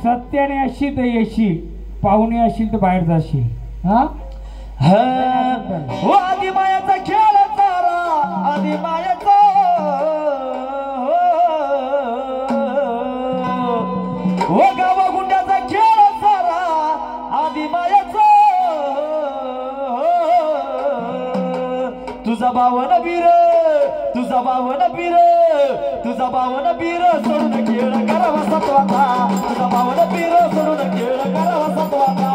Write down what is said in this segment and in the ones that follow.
सत्याने अशी तर येशील, पाहुणे असशील तर बाहेर जाशील. हा हो आधी मायाचा खेळ तारा, आधी मायाचा हो गावा गुंड्याचा खेळ सारा, आधी मायाचा तुझा बावन बीर, तुझा बावन बीर, तुझा बावन बीर सोडून खेळ करावा सत्वाचा, तुझा बावन बीर सोडून खेळ करावा सत्वाचा.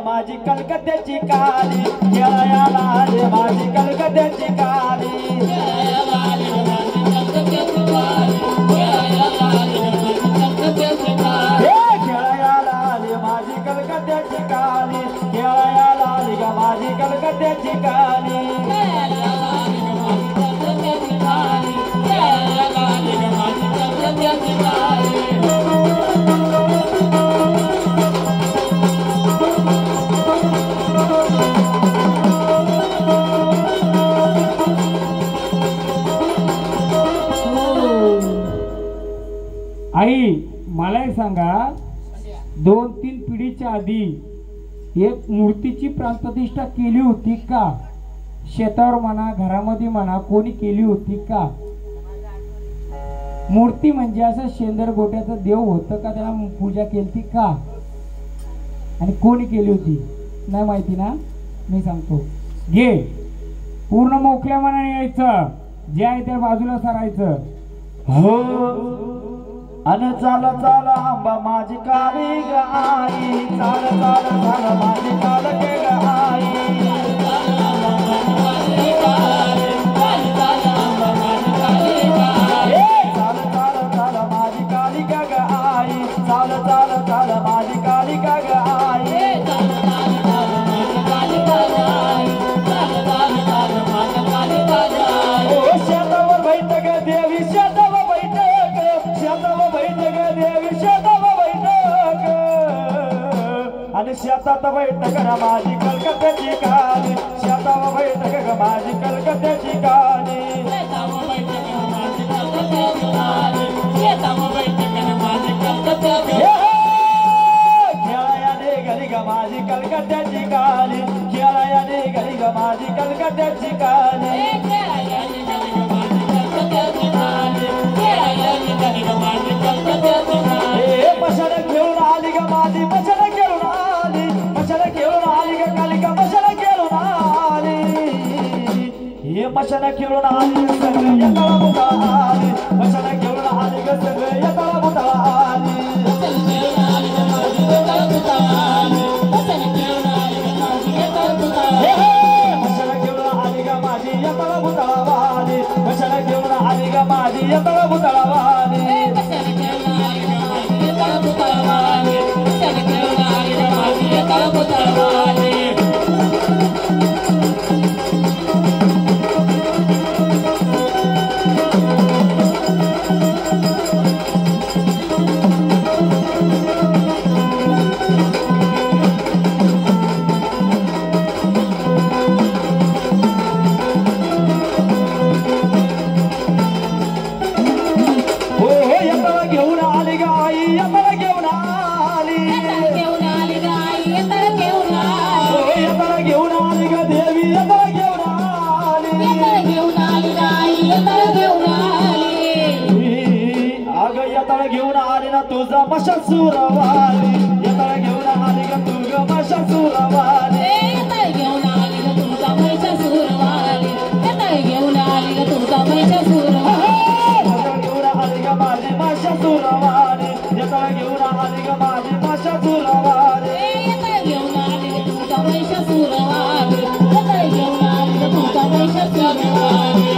माझी कलकत्त्याची काली, खेळायला आली माझी कलकत्त्याची काली, खेळायला आली माझी कलकत्त्याची काली, खेळायला आली माझी कलकत्त्याची काली, खेळायला आली ग माझी कलकत्त्याची काली, खेळायला आली ग माझी कलकत्त्याची काली, खेळायला आली ग माझी कलकत्त्याची काली. आई मला एक सांगा, 2-3 पिढीच्या आधी एक मूर्तीची प्राणप्रतिष्ठा केली होती का? शेतावर म्हणा, घरामध्ये म्हणा, कोणी केली होती का? मूर्ती म्हणजे असं शेंदर गोट्याचं देव होतं का? त्याला पूजा केली का? आणि कोणी केली होती? नाही माहिती ना? मी सांगतो. घे, पूर्ण मोकळ्या मनाने यायचं, जे आहे त्या बाजूला सरायचं. हो अन चाल चाल आंबा माझी काळी ग आई, चाल चाल चाल माझी काळ गे ग आणि शेतात बैठक ग माझी कलकत्त्याची काली शेतावर बैठक ग माझी कलकत्त्याची काली खेळायाने घरी ग माझी कलकत्त्याची काली खेळायाने घरी ग माझी कलकत्त्याची काली मशाल घेऊन आली ग माझी मशाल घेऊन आली मशाल घेऊन आली ग कालिका मशाल घेऊन आली हे मशाल घेऊन आली सगळे येताला बुता आली मशाल घेऊन आली ग सगळे येताला बुता आली मशाल घेऊन आली ग माझी येताला बुता आली मशाल घेऊन आली ग माझी येताला बुता आली मशाल घेऊन आली ग माझी येताला बुता आली मशाल घेऊन आली ग माझी येताला बुता आली तुझा मशाल सुरवाली येताळ घेऊन आली ग तुझं मशाल सुरवाली येताळ घेऊन आली ग तुझा मशाल सुरवाली येताळ घेऊन आली ग तुझा मशाल सुरवाली येताळ घेऊन आली ग माझी मशाल सुरवाली येताळ घेऊन आली ग माझी मशाल सुरवाली येताळ घेऊन आली ग तुझा मशाल सुरवाली येताळ घेऊन आली ग तुझा मशाल सुरवाली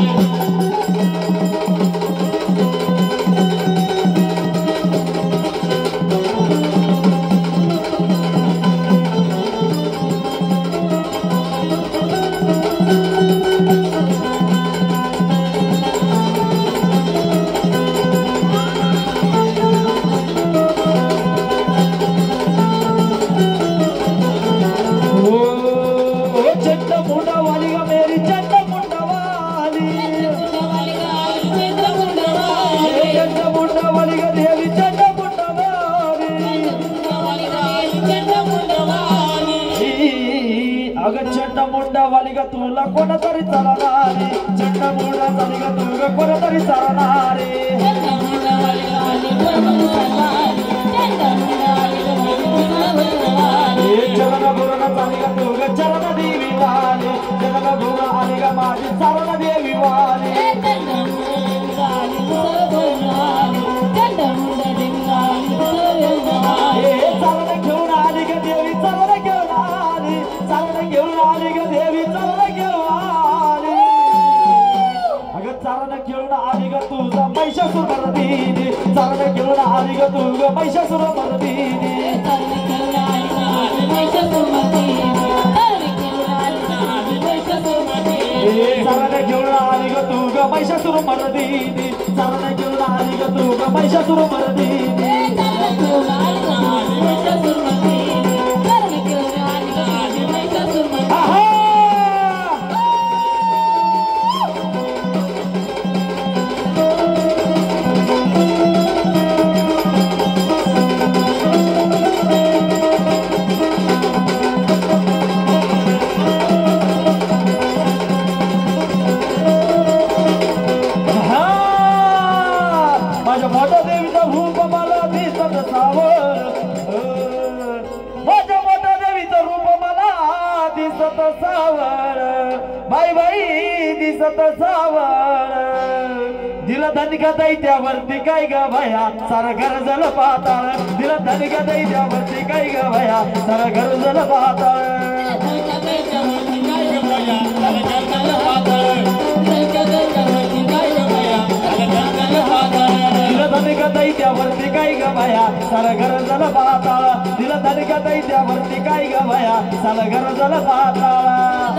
मुंडावाली ग तुला कोणतरी चालणारे चंड मुंडा झाली ग तू ग कोणतरी चालणारे चरण गुरुना झाली ग तू ग चरण देवी वाले चरण गुरु आली ग माझी चरण देवी वाले चरण घेऊन आली ग देवी चरण घेऊन आली चरण घेऊन आली ग देवी चरण घेऊन आली अगं चरण घेऊन आली ग तुझा महिषासूर मर्दिनी चरण घेऊन आली ग तू ग महिषासूर मर्दिनी चरण घेऊन आली ग महिषासूर मर्दिनी चरण घेऊन आली ग तू ग महिषासूर मर्दिनी चरण घेऊन आली ग तू ग महिषासूर मर्दिनी बाई बाई दिसत सावर दिला धनिका दैत्यावरती काय ग भया सारा घर जल पाताळ दिला धनिका दैत्यावरती काय ग भया सारा घर जल पाताळ दिला धनिका दैत्यावरती काय ग भया सारा घर जल पाताळ दिला धनिका दैत्यावरती काय ग भया सारा घर जल पाताळ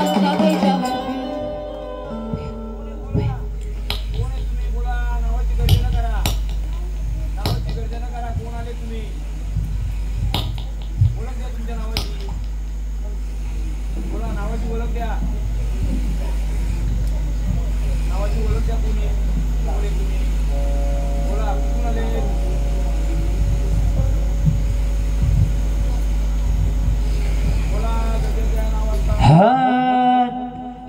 कोण आले तुम्ही? ओळख द्या तुमच्या नावाची.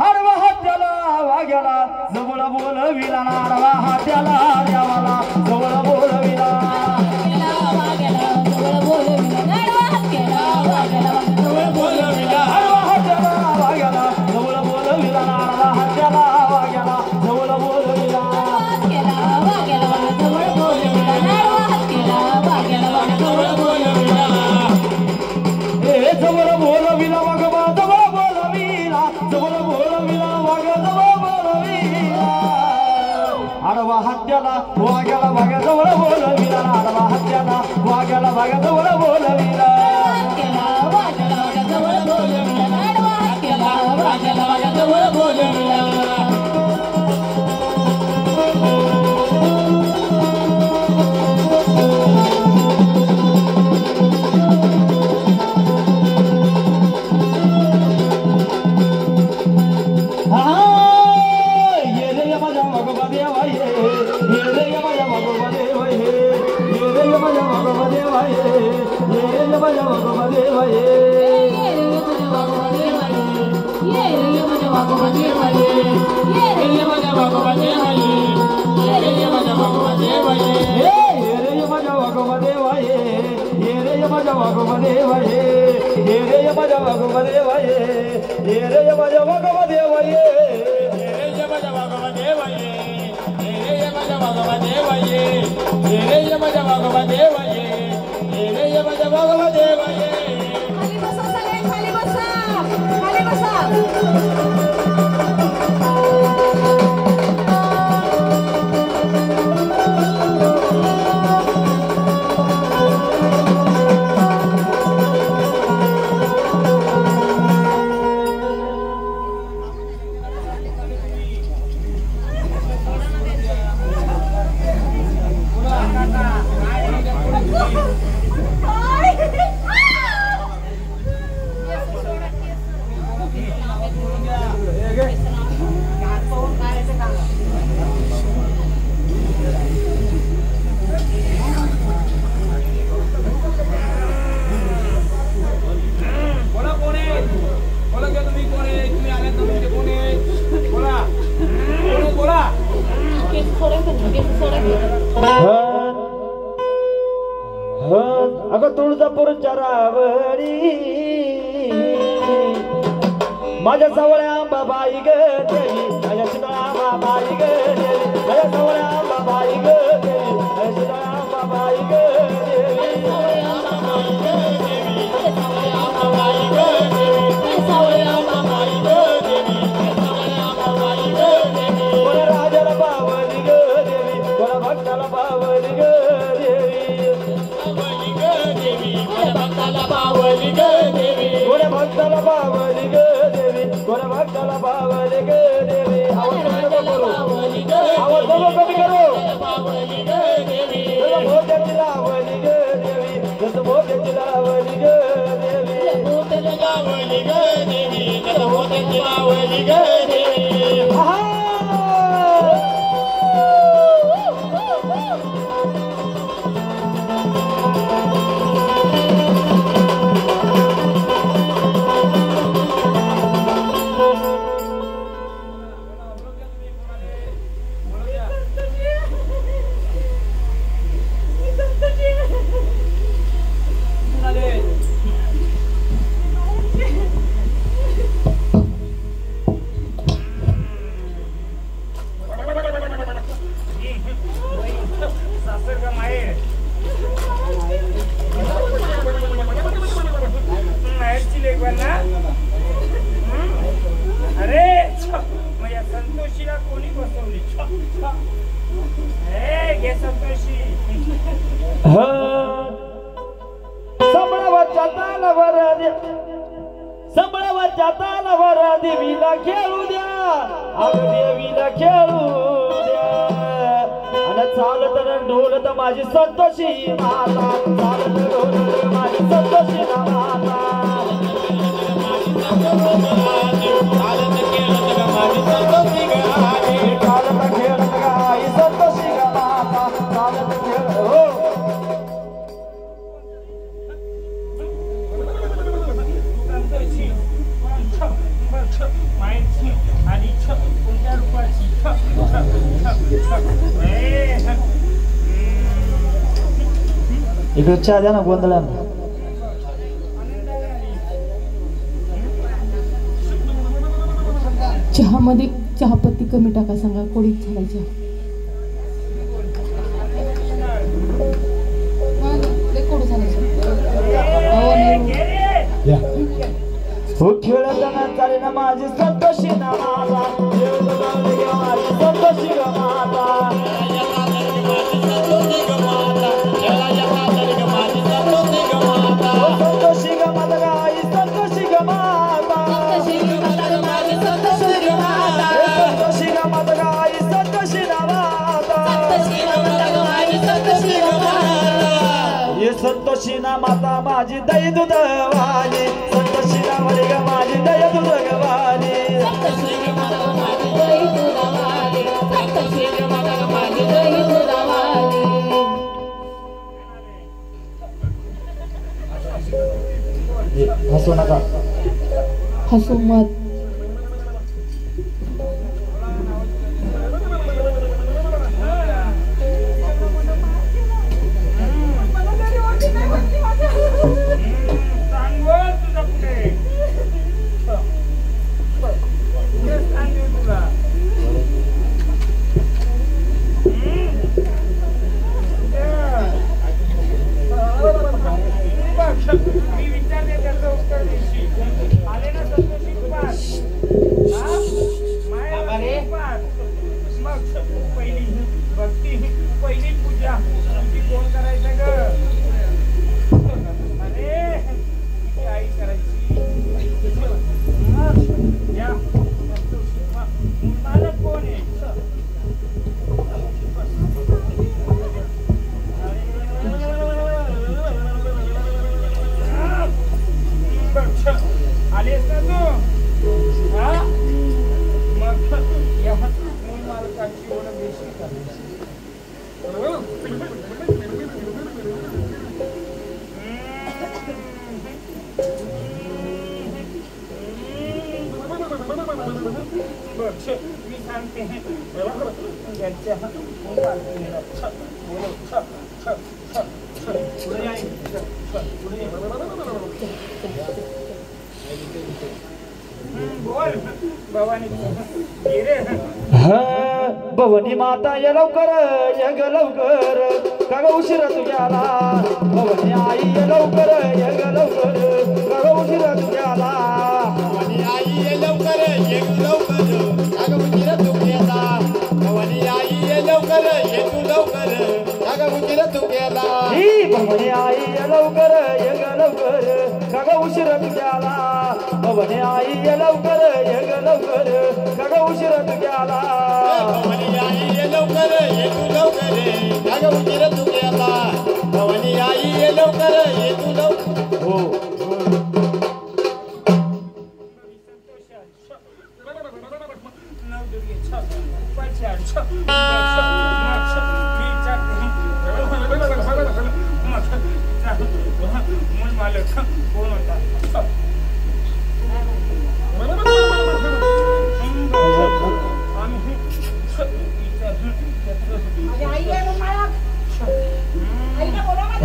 आडवा हात्याला वाग्याला जवळ बोलविला आडवा हात्याला देवाला जवळ बोलविला आडवा हात्याला वाग्याला जवळ बोलविला आडवा हात्याला वाग्याला जवळ बोलविला हे जवळ बोलविला वागबा जवळ बोलविला जवळ बोलविला वाग जवळ बोलविला आडवा हात्याला वाग्याला वाग जवळ बोलविला आडवा हात्याला वाग्याला वाग जवळ बोलविला अगं तुळजापूरच्या रावडी माझ्या सवळ्या बाबाई ग देवी माझ्या सुना बाबाई ग देवी माझ्या सवळ्या बाबाई ग देवी माझ्या सुना बाबाई ग देवी कोणा राजाला बावली ग देवी कोणा भक्ताला बावली ग गोरे भक्ताला बावली ग देवी गोरे भक्ताला बावली ग देवी आवाज कमी करो मोत्याची लावली ग देवी जसं मोत्याची लावली ग देवी संबळावरच्या तालावर देवीला खेळू द्या अग देवीला खेळू द्या आणि चालत ढोलत माझी संतोषी माता चालत ढोलत माझी संतोषी माता इकडे चहा द्या ना गोंधळांना. चहामध्ये चहापत्ती कमी टाका सांगा. कोळी झालायच्या हो खेळताना चाले ना माझी संतोषी ना माता माझी संतोषी ग माता संतोषी ग माता गाई संतोषी ग माता संतोषी ग माता गाई संतोषी ना माता ये संतोषी ना माता माझी दही दुधवाली संतोषी ना मरी ग माझी दही दुधवाली हसू नका. हसू मत. भवानी माता ये लवकर ये ग लवकर का ग उशिरा तुझ्याला भवानी आई ये लवकर ये ग लवकर का ग उशिरा तुझ्याला भवानी आई ये लवकर ये ग लवकर का ग उशिरा तुझ्याला भवानी आई ये लवकर ये तू लवकर का ग उशिरा तुझ्याला ही भवानी आई ये लवकर ये ग लवकर का ग उशिरा तुझ्याला भवानी आई ये लवकर ये ग लवकर का ग उशिरा तुझ्याला भवानी आई ये लवकर ये तू लवकर का ग उशिरा तुझ्याला भवानी आई ये लवकर ये तू लवकर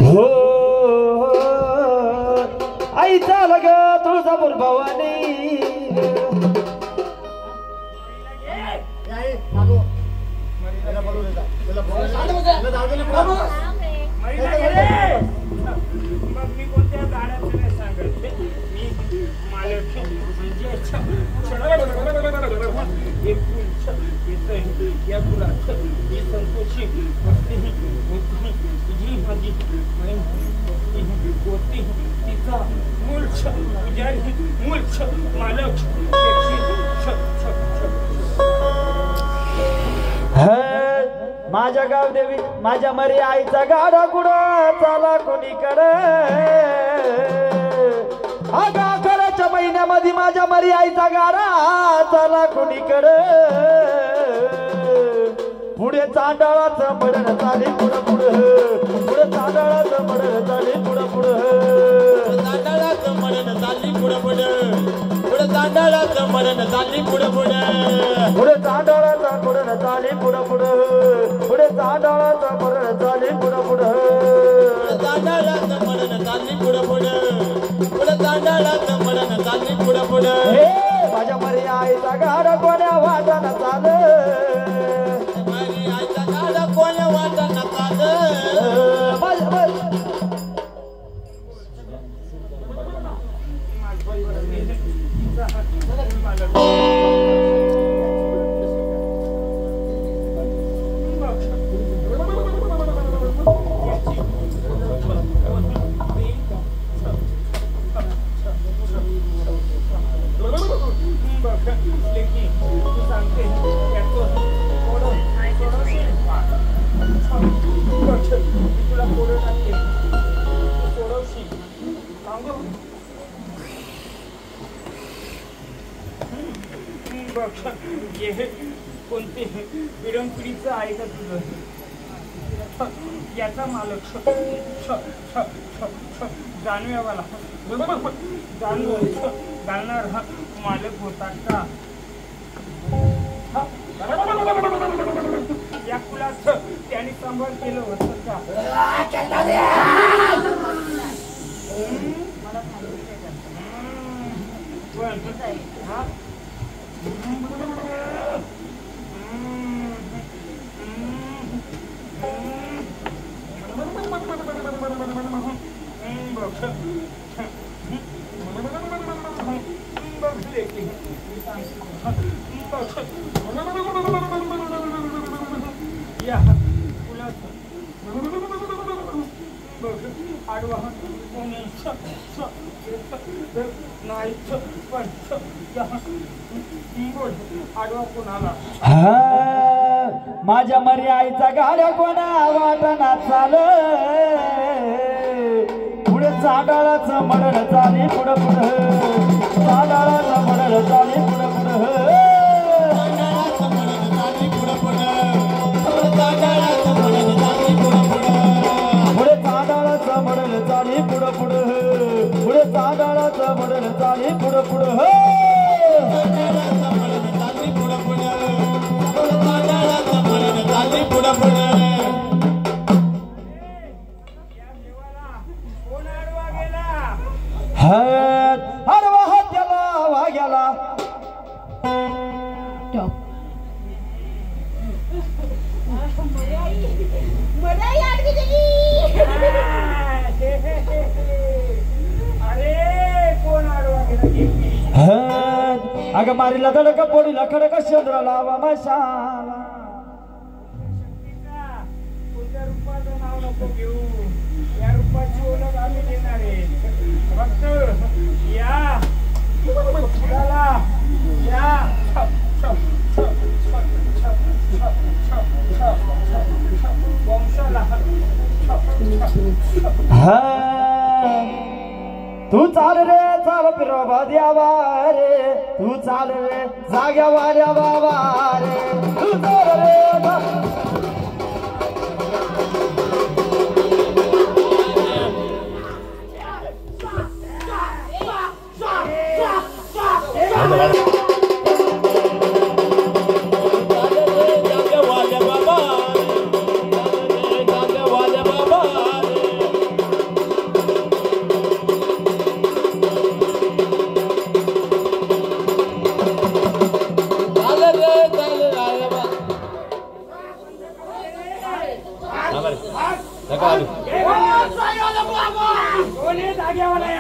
हो आई चाल ग तुळजापूर भवानी माझ्या गावदेवी माझ्या मरी आईचा गाडा कुडा चाला कोणीकडे आगाखराच्या महिन्यामध्ये माझ्या मरी आईचा गाडा चाला कोणीकडे पुढे चांडाळाचं मडण चाले पुढं पुढं पुढे चांडाळाचं मडण चाले पुढं पुढं चांडाळाचं मडण चालली पुढं पुढं पुढे चांडाळाचं मडण चालली पुढं पुढं पुढे चांडाळाचं मडण चाले पुढं पुढं पुढे चांडाळाचं मडण चाले पुढं पुढं तांदळाचं मळण चालली पुढं पुढं पुढं तांदळाचं मळण चालली पुढं पुढं हे माझ्या मरी आईचा गाडा कोण्या वाटाना चाल माझी आईचा गाडा कोण्या वाटाना चाल कोणते पिढीचं आहे का तुझं याचा मालक जाणव्यावाला घालणार हा मालक होता का या कुलाचं त्याने सांभाळ केलं होतं का मला माझ्या मरी आईचा गाड्या कोणा वाटाना चाल पुढे चांडाळाचं मडळ चाली पुढं पुढं चांडाळाचं मडळ चाली पुढं पुढं पुढे चांडाळाचं मडळ चाली पुढं पुढं पुढे चांडाळाचं मडळ चाली पुढं पुढं अगं मारीला धडक पोडीला खडक चंद्र लावा मशाला कोणत्या रूपाचं नाव नको घेऊ या रूपाची ओळख आम्ही देणार आहे फक्त या फुलाला या वंशाला तू चाल रे चाल पिरोबा द्यावा रे तू चाल रे जाग्या वाऱ्या बाबा रे तू चाल रे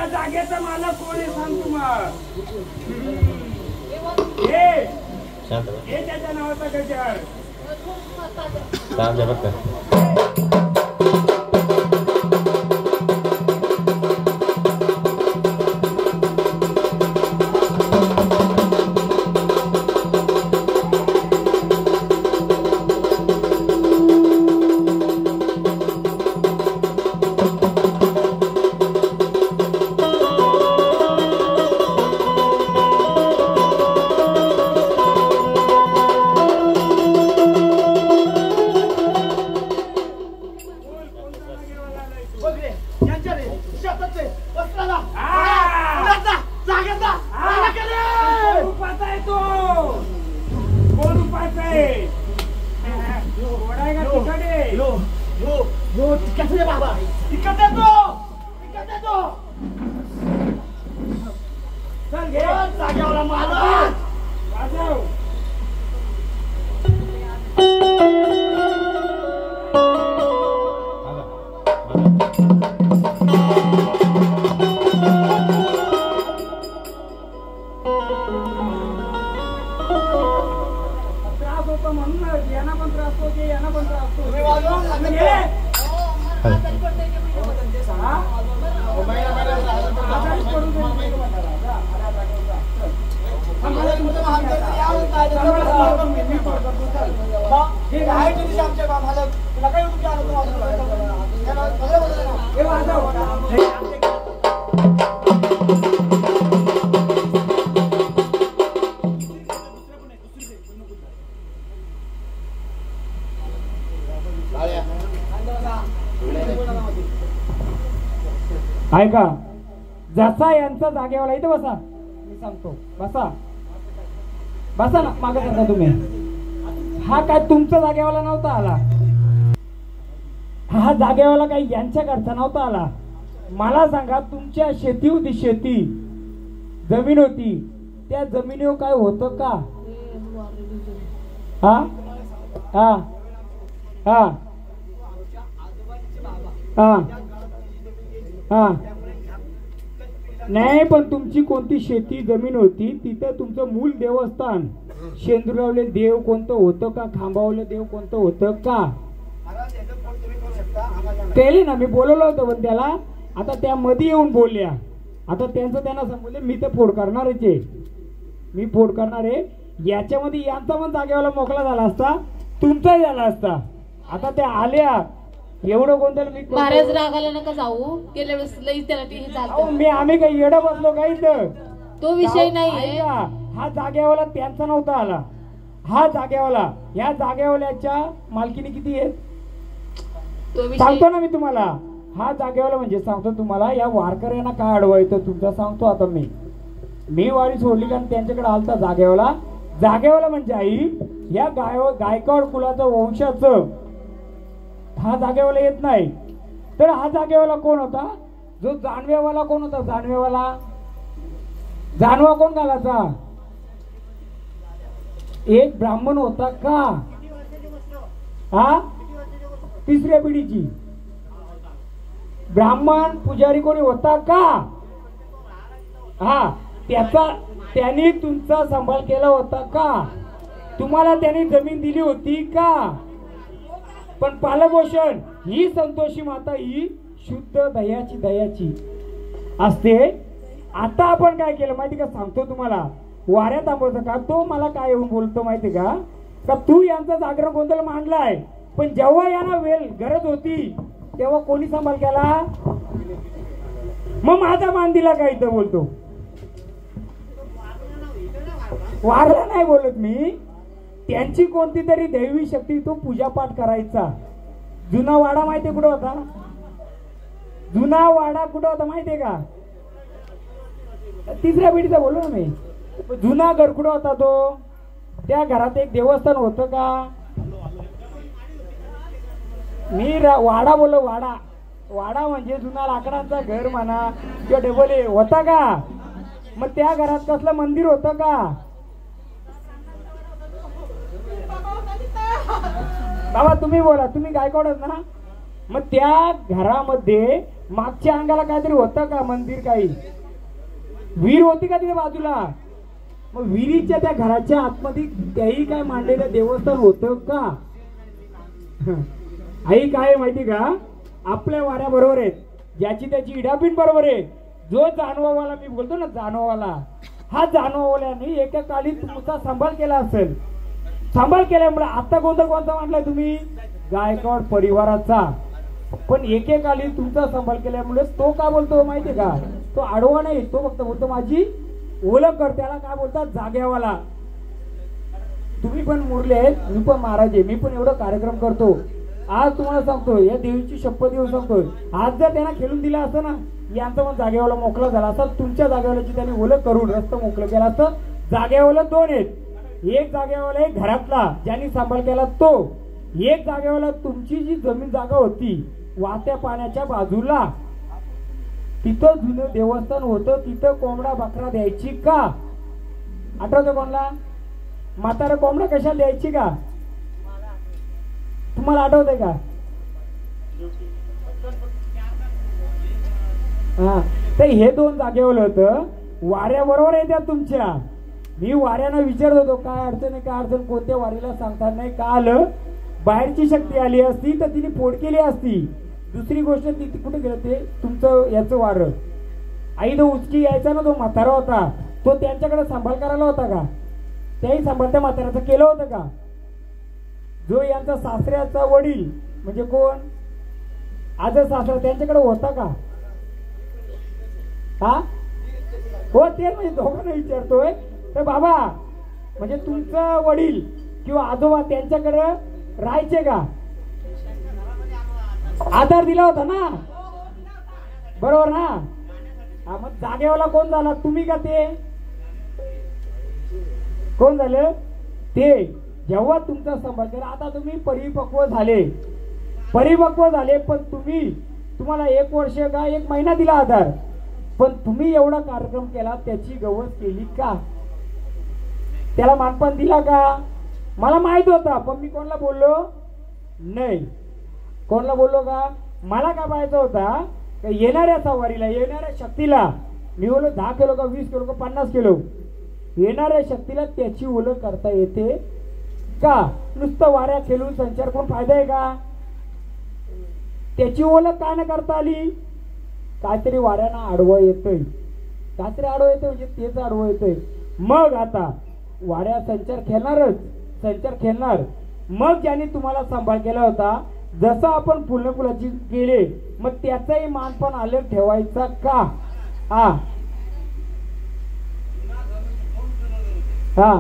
जागेचा मालक कोण आहे सांग तुम्हाला हे त्याच्या नावाचा गजर कैसे बाबा जागेवाला मालक वाजव. त्रास होतो म्हणून यांना पण त्रास होतो यांना पण त्रास होतो. तुम्ही वाजवा. आजारी पडून जाईल. ऐका, जसा यांचा जागेवाला इथे बसा, मी सांगतो. बसा बसा ना, मागे सांगा तुम्ही. हा काय तुमचा जागेवाला नव्हता आला. हा जागेवाला काही यांच्या घरचा नव्हता आला. मला सांगा, तुमच्या शेती होती, शेती जमीन होती, त्या जमिनीवर काय होतं का? हा हा हा हा हा नाही, पण तुमची कोणती शेती जमीन होती, तिथं तुमचं मूल देवस्थान शेंदुरावले देव कोणतं होतं का? खांबावले देव कोणतं होतं का? केली ना, मी बोलवलं होतं पण त्याला. आता त्या मध्ये येऊन बोलल्या. आता त्यांचं त्यांना सांगले, मी तर फोड करणारच आहे, मी फोड करणार आहे. याच्यामध्ये यांचा पण जागेवाला मोकळा झाला असता, तुमचाही झाला असता. आता त्या आल्या, एवढं कोणत्याला मी महाराज रागाला नका जाऊ. गेल्या वेळेस लई त्याला ते हे झालं. आम्ही काही येडं बसलो काही तर तो विषय नाहीये. हा जागेवाला त्यांचा नव्हता आला. हा जागेवाला, या जागेवाल्याच्या मालकीने किती आहेत तो विषय सांगतो ना मी तुम्हाला. हा जागेवाला म्हणजे सांगतो तुम्हाला, या वारकऱ्यांना काय अडवायचं तुमचा सांगतो. आता मी वारी सोडली कारण त्यांच्याकडे आलता जागेवाला. जागेवाला म्हणजे आई या गायकवाड कुलाचं वंशाचं हा जागेवाला येत नाही. तर हा जागेवाला कोण होता? जो जानवेवाला कोण होता? जानवेवाला जानवा कोण घालायचा? एक ब्राह्मण होता का? हा, तिसऱ्या पिढीची ब्राह्मण पुजारी कोणी होता का? हा, त्यांनी तुमचा सांभाळ केला होता का? तुम्हाला त्यांनी जमीन दिली होती का? पण पालपोषण ही संतोषी माता ही शुद्ध दयाची असते. आता आपण काय केलं माहिती का? सांगतो तुम्हाला. वाऱ्या थांबवतो का? तो मला काय येऊन बोलतो माहिती का? तू यांचा जागरण गोंधळ मांडलाय, पण जेव्हा यांना गरज होती तेव्हा कोणी सांभाळ केला? मग माझा मान दिला का? इथं बोलतो. वारला नाही बोलत मी. त्यांची कोणती तरी दैवी शक्ती, तो पूजा पाठ करायचा. जुना वाडा माहितीये कुठं होता? जुना वाडा कुठं होता माहितीये का? तिसऱ्या पिढीचा बोलू ना मी. जुना घर कुठं होता तो? त्या घरात एक देवस्थान होतं का? मी वाडा बोललो. वाडा म्हणजे जुना लाकडांचा घर म्हणा किंवा डबल होता का? मग त्या घरात कसलं मंदिर होतं का? बाबा तुम्ही बोला, तुम्ही गायकवाडच ना. मग त्या घरामध्ये मागच्या अंगाला काहीतरी होतं का? मंदिर काही? विहीर होती का तिथे बाजूला? मग विहिरीच्या त्या घराच्या आतमध्ये त्याही काय मांडलेलं देवस्थान होतं का? आई काय माहिती का? आपल्या वाऱ्या बरोबर आहेत, ज्याची त्याची इडापिन बरोबर आहे. जो जानवावाला मी बोलतो ना, जानवावाला, हा जानवावाल्याने एकेकाळी तुमचा सांभाळ केला असेल. सांभाळ केल्यामुळे आता गोंधळ कोणता मांडलाय तुम्ही? गायकवाड परिवाराचा. पण एकेकाळी तुमचा सांभाळ केल्यामुळे तो काय बोलतो माहितीये का? तो आडवा नाही, तो फक्त बोलतो माझी ओळख कर. त्याला काय बोलतात? जागेवाला. तुम्ही पण मुरले आहेत, मी पण महाराज आहे, मी पण एवढं कार्यक्रम करतो. आज तुम्हाला सांगतो, या देवीची शपथ देऊन सांगतोय, आज जर त्यांना खेळून दिला असतं ना, यांचा पण जागेवाला मोकळा झाला असता. तुमच्या जागेवाल्याची त्यांनी ओळख करून रस्ता मोकळं केला असतं. जागेवाला दोन आहेत. एक जागेवाला आहे घरातला, ज्यांनी सांभाळ केला तो. एक जागेवाला तुमची जी जमीन जागा होती वाहत्या पाण्याच्या बाजूला, तिथं जुनं देवस्थान होतं, तिथं कोंबडा बकरा द्यायची का? आठवतं कोणाला? म्हातारा कोंबडा कशाला द्यायची का? तुम्हाला आठवतंय का? हा, तर हे दोन जागेवर होतं. वाऱ्या बरोबर येतात तुमच्या. मी वाऱ्यानं विचारत होतो काय अडचण आहे, काय अडचण, कोणत्या वारीला सांगता नाही का आलं. बाहेरची शक्ती आली असती तर तिने पोट केली असती. दुसरी गोष्ट ती कुठे गेलं ते तुमचं याचं वारं. आई तो उचकी यायचा ना, तो म्हातारा होता, तो त्यांच्याकडे सांभाळ करायला होता का? त्याही सांभाळ त्या म्हाताऱ्याचं केलं होतं का? जो यांचा सासऱ्याचा वडील म्हणजे कोण, आज सासरा, त्यांच्याकडे होता का? हा हो, ते म्हणजे दोघांना विचारतोय. तर बाबा म्हणजे तुमचं वडील किंवा आजोबा त्यांच्याकडे राहायचे का? आधार दिला होता ना, बरोबर ना? हा, मग जागेवाला कोण झाला, तुम्ही का ते? कोण झालं ते? जेव्हा तुमचा संभाळ केला. आता तुम्ही परिपक्व झाले, पण तुम्हाला 1 वर्ष का 1 महिना दिला आधार, पण तुम्ही एवढा कार्यक्रम केला, त्याची गवस केली का? त्याला मानपान दिला का? मला माहित होता, पण मी कोणाला बोललो नाही. कोणाला बोललो का? मला काय पाहायचं होता येणाऱ्या सवारीला, येणाऱ्या शक्तीला. मी बोललो 10 किलो का 20 किलो का 50 किलो, येणाऱ्या शक्तीला त्याची ओळख करता येते का? नुसतं वाऱ्या खेळून संचार करून फायदा आहे का? त्याची ओळख का न करता आली? काहीतरी वाऱ्यानं आडवं येतंय, काहीतरी आडवं येतंय, म्हणजे तेच आडवं येतंय. मग आता वाऱ्या संचार खेळणार. मग ज्याने तुम्हाला सांभाळ केला होता, जसं आपण फुलफुलाची केले, मग त्याचाही मानपण आले ठेवायचा का? हा हा,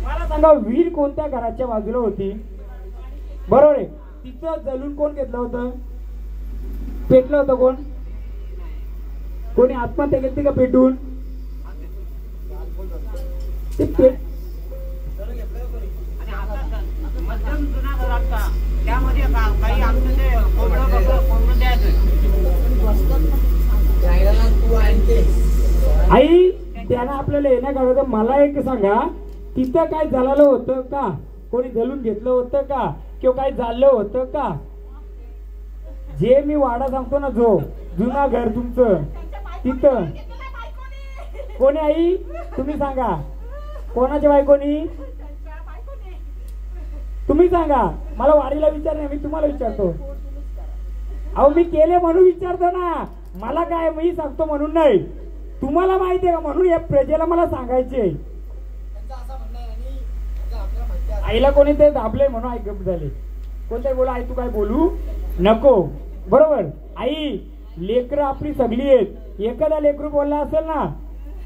मला सांगा, वीर कोणत्या घराच्या बाजूला होती? बरोबर आहे. तिथं जलून कोण घेतलं होतं, पेटलं होतं कोण? कोणी आत्महत्या केली का पेटून? ते पेट आई त्यानं आपल्याला येण्याकरता. मला एक सांगा, तिथं काय झालेलं होतं का? कोणी जलून घेतलं होतं का? किंवा काय झालं होतं का? जे मी वाडा सांगतो ना, जो जुना घर तुमचं, तिथं कोणी? आई तुम्ही सांगा, कोणाच्या बायकोनी? तुम्ही सांगा. मला वारीला विचार नाही, मी तुम्हाला विचारतो. अहो मी केले म्हणून विचारतो ना, मला काय, मी सांगतो म्हणून नाही. तुम्हाला माहिती आहे का? म्हणून या प्रजेला मला सांगायचे. आईला कोणी ते दाबले म्हणून आई गप झाले. कोणतरी बोला, आई तू काय बोलू नको, बरोबर? आई लेकर आपली सगळी आहेत. एखादा लेकरू बोलला असेल ना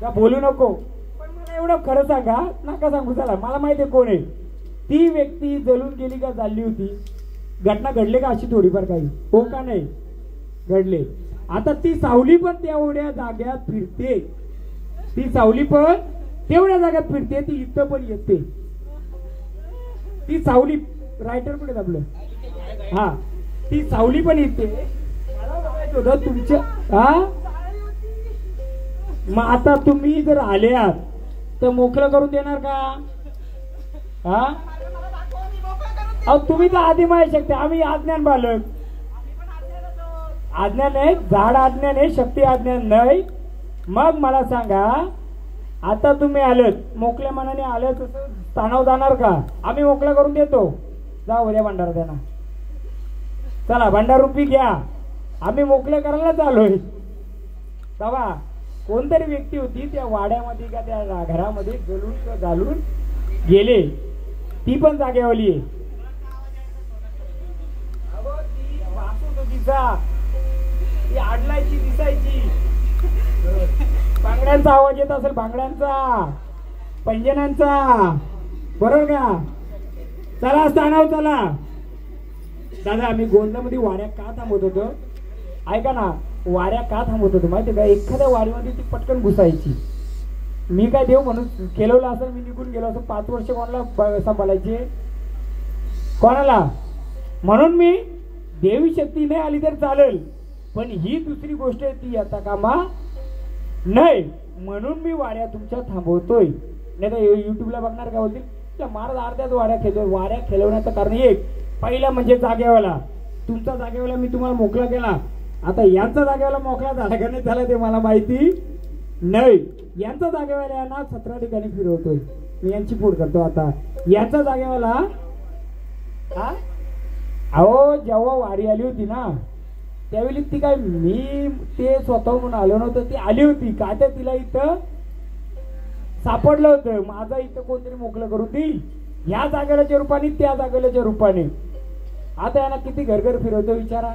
का बोलू नको, पण मला एवढं खरं सांगा, नका सांगू. चला, मला माहिती आहे कोण आहे ती व्यक्ती. जलून गेली का चालली होती? घटना घडले का अशी थोडीफार काही? हो का नाही घडले? आता ती सावली पण तेवढ्या जाग्यात फिरते, ती सावली पण तेवढ्या जाग्यात फिरते, ती इथं पण येते. ती सावली रायटर कुठे आपलं? हा, ती सावली पण येते. मला बघायचं होतं तुमच्या. हा, मग आता तुम्ही जर आल्यात तर मोकळं करून देणार का? हा, अहो तुम्ही तर आधी माहिती शकते, आम्ही आज्ञान बालक. आज्ञा नाही, झाड आज्ञा नाही, शक्ती आज्ञा नाही. मग मला सांगा, आता तुम्ही आलेत, मोकळ्या मनाने आले, तसं ताणाव जाणार का? आम्ही मोकळा करून देतो. जा उद्या भंडारा द्या ना, चला भंडार रुपी घ्या, आम्ही मोकळे करायला चालूय. तेव्हा कोणतरी व्यक्ती होती त्या वाड्यामध्ये का त्या घरामध्ये घालून गेले, ती पण जागेवली आहे. ती आडलायची, दिसायची. बांगड्यांचा आवाज येत असेल, बांगड्यांचा, पैंजणांचा, बरोबर का? चला स्थानाव चला. दादा आम्ही गोंदामध्ये वाऱ्या का थांबवत होतो? ऐका ना, वाऱ्या का थांबवत होतो माहिती का? एखाद्या वारीमध्ये ती पटकन घुसायची. मी काय देव म्हणून केलेलं असं मी निघून गेलो असं 5 वर्ष कोणाला सांभाळायचे? कोणाला? म्हणून मी देवी शक्ती नाही आली तर चालेल, पण ही दुसरी गोष्ट आहे ती आता कामा नाही. म्हणून मी वाड्या तुमच्या थांबवतोय. नाही तर युट्यूबला बघणार का बोलतील महाराज अर्ध्याच वाड्या खेळतो. वाड्या खेळवण्याचं कारण एक पहिला म्हणजे जागेवाला. तुमचा जागेवाला मी तुम्हाला मोकळा केला, आता यांचा जागेवाला मोकळा झाला का नाही झाला ते मला माहिती नाही. यांचा जागेवाला यांना 17 ठिकाणी फिरवतोय मी, यांची फोड करतो. आता याचा जागेवाला अहो जेव्हा वारी आली होती ना त्यावेळी ती काय मी ते स्वतःहून आलो नव्हतं, ती आली होती का तर तिला इथं सापडलं होतं माझा इथं कोणतरी मोकळं करून देईल ह्या जागेच्या रूपाने त्या जागेच्या रूपाने. आता यांना किती घरघर फिरवतो विचारा.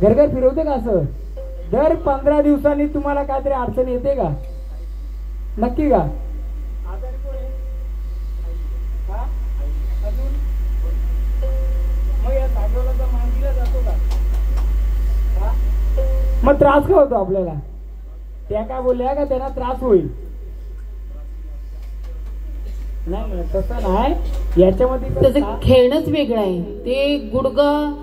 घरघर फिरवते का असं? दर 15 दिवसांनी तुम्हाला काहीतरी अडचण येते का? नक्की का? मग या जागेला मान दिला जातो का? मग त्रास का होतो आपल्याला? त्या काय बोलल्या का त्यांना त्रास होईल? नाही तसं नाही, याच्यामध्ये त्याचं खेळणंच वेगळं आहे. ते गुडघं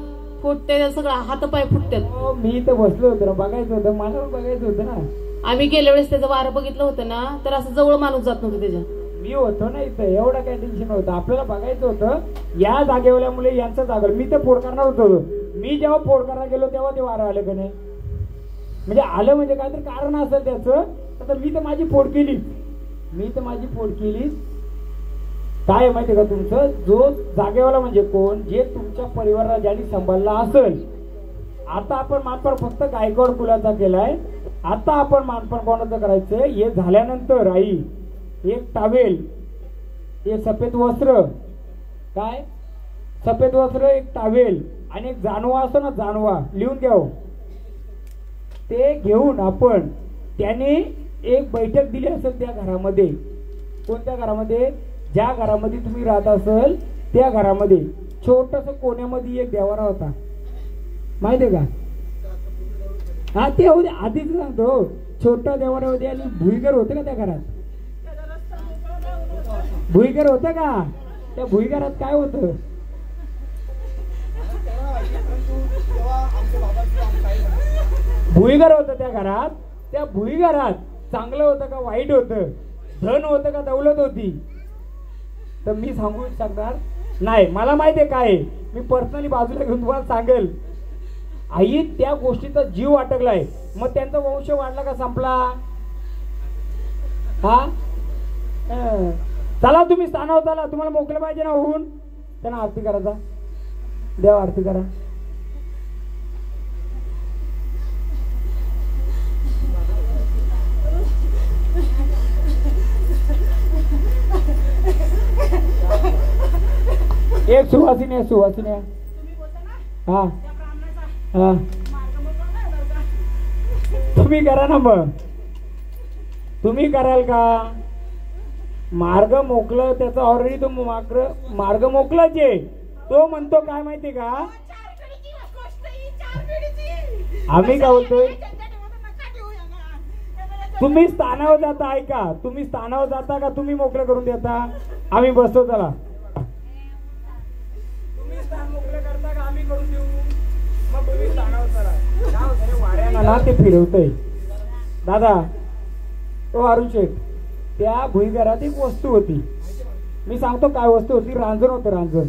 फुटते, सगळं हातपाय फुटतात. मी तर बसलो होतो ना, बघायचं होतं मला, बघायचं होतं ना. आम्ही गेल्या वेळेस त्याचं वारं बघितलं होतं ना, तर असं जवळ माणूस जात नव्हतं त्याच्या. मी होतो ना इथं, एवढं काय टेन्शन होतं. आपल्याला बघायचं होतं या जागेवल्या मुले यांचं जागेवर. मी तर फोड करणार होतो. मी जेव्हा फोड करायला गेलो तेव्हा ते वारं आलं का नाही? म्हणजे आलं म्हणजे काहीतरी कारण असेल त्याचं. आता मी तर माझी फोड केली, काय माहिती का तुमचं? जो जागेवाला म्हणजे कोण? जे तुमच्या परिवाराला ज्यांनी सांभाळला असेल. आता आपण मानपान फक्त गायकवाड कुलाचा केलाय, आता आपण मानपान कोणाचं करायचंय? हे झाल्यानंतर आई एक टावेल, एक सफेद वस्त्र, काय सफेद वस्त्र, एक टावेल आणि एक जानवा असतो ना, जानवा लिहून घ्याव, ते घेऊन आपण त्याने एक बैठक दिली असेल त्या घरामध्ये. कोणत्या घरामध्ये? ज्या घरामध्ये तुम्ही राहत असेल त्या घरामध्ये छोटस कोण्यामध्ये एक देवारा होता, माहितीये का? हा ते होते, आधीच सांगतो. छोटा देवारा होते आणि भुईगर होते का त्या घरात? भुईगर होतं का? त्या भुईगरात काय होतं? भुईगर होतं त्या घरात. त्या भुईगरात चांगलं होतं का वाईट होतं? धन होतं का दौलत होती? तर मी सांगू शकणार नाही. मला माहिती आहे काय, मी पर्सनली बाजूला घेऊन तुम्हाला सांगेल. आई त्या गोष्टीचा जीव अटकलाय, मग त्यांचा वंश वाढला का संपला? हा चला तुम्ही स्थानावर चला, तुम्हाला मोकळं पाहिजे ना होऊन. त्यांना आरती करायचा, देव आरती करा. एक सुवासिनी आहे, सुवासिनी आहे. हा हा तुम्ही करा ना, मग तुम्ही कराल का? मार्ग मोकलं त्याचा ऑलरेडी तो मार्ग मोकलाच आहे. तो म्हणतो काय माहिती का, आम्ही काय बोलतोय, तुम्ही स्थानावर जाता, ऐका, तुम्ही स्थानावर जाता का तुम्ही मोकळं करून देता? आम्ही बसतो, चला तुम्ही स्थान मोकळं करता का आम्ही करून देऊ? मग तुम्ही स्थानावर चला. वाड्याला ना ते फिरवतय दादा, तो अरुण शेठ. त्या भुईगरात एक वस्तू होती, मी सांगतो काय वस्तू होती. रांजण होतं, रांजण.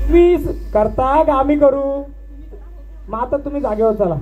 तुम्ही करता का आम्ही करू? मग आता तुम्ही जागेवर चला.